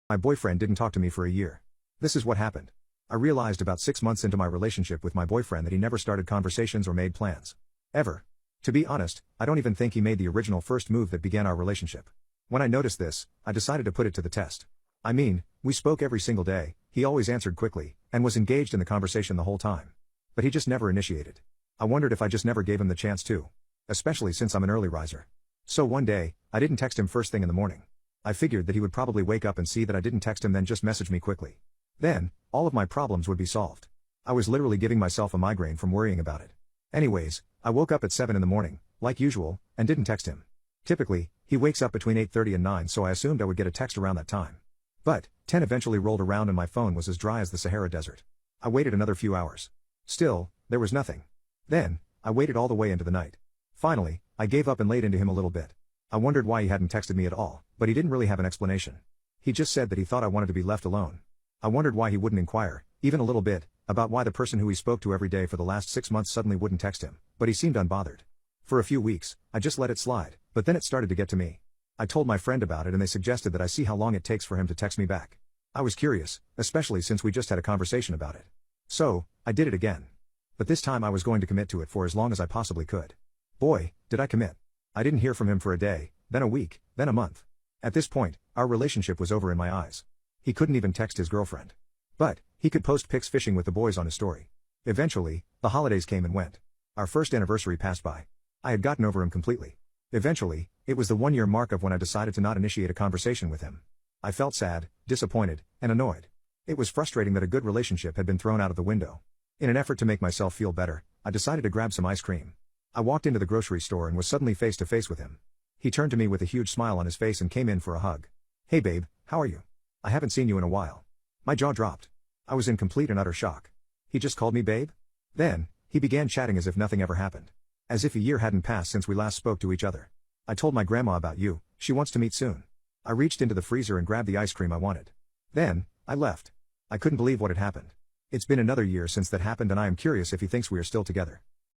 My boyfriend didn't talk to me for a year. This is what happened. I realized about 6 months into my relationship with my boyfriend that he never started conversations or made plans. Ever. To be honest, I don't even think he made the original first move that began our relationship. When I noticed this, I decided to put it to the test. I mean, we spoke every single day, he always answered quickly, and was engaged in the conversation the whole time. But he just never initiated. I wondered if I just never gave him the chance to. Especially since I'm an early riser. So one day, I didn't text him first thing in the morning. I figured that he would probably wake up and see that I didn't text him, then just message me quickly. Then, all of my problems would be solved. I was literally giving myself a migraine from worrying about it. Anyways, I woke up at 7 in the morning, like usual, and didn't text him. Typically, he wakes up between 8:30 and 9, so I assumed I would get a text around that time. But 10 eventually rolled around and my phone was as dry as the Sahara Desert. I waited another few hours. Still, there was nothing. Then, I waited all the way into the night. Finally, I gave up and laid into him a little bit. I wondered why he hadn't texted me at all, but he didn't really have an explanation. He just said that he thought I wanted to be left alone. I wondered why he wouldn't inquire, even a little bit, about why the person who he spoke to every day for the last 6 months suddenly wouldn't text him, but he seemed unbothered. For a few weeks, I just let it slide, but then it started to get to me. I told my friend about it and they suggested that I see how long it takes for him to text me back. I was curious, especially since we just had a conversation about it. So, I did it again. But this time I was going to commit to it for as long as I possibly could. Boy, did I commit. I didn't hear from him for a day, then a week, then a month. At this point, our relationship was over in my eyes. He couldn't even text his girlfriend. But, he could post pics fishing with the boys on his story. Eventually, the holidays came and went. Our first anniversary passed by. I had gotten over him completely. Eventually, it was the 1-year mark of when I decided to not initiate a conversation with him. I felt sad, disappointed, and annoyed. It was frustrating that a good relationship had been thrown out of the window. In an effort to make myself feel better, I decided to grab some ice cream. I walked into the grocery store and was suddenly face to face with him. He turned to me with a huge smile on his face and came in for a hug. "Hey babe, how are you? I haven't seen you in a while." My jaw dropped. I was in complete and utter shock. He just called me babe? Then, he began chatting as if nothing ever happened. As if a year hadn't passed since we last spoke to each other. "I told my grandma about you, she wants to meet soon." I reached into the freezer and grabbed the ice cream I wanted. Then, I left. I couldn't believe what had happened. It's been another year since that happened and I am curious if he thinks we are still together.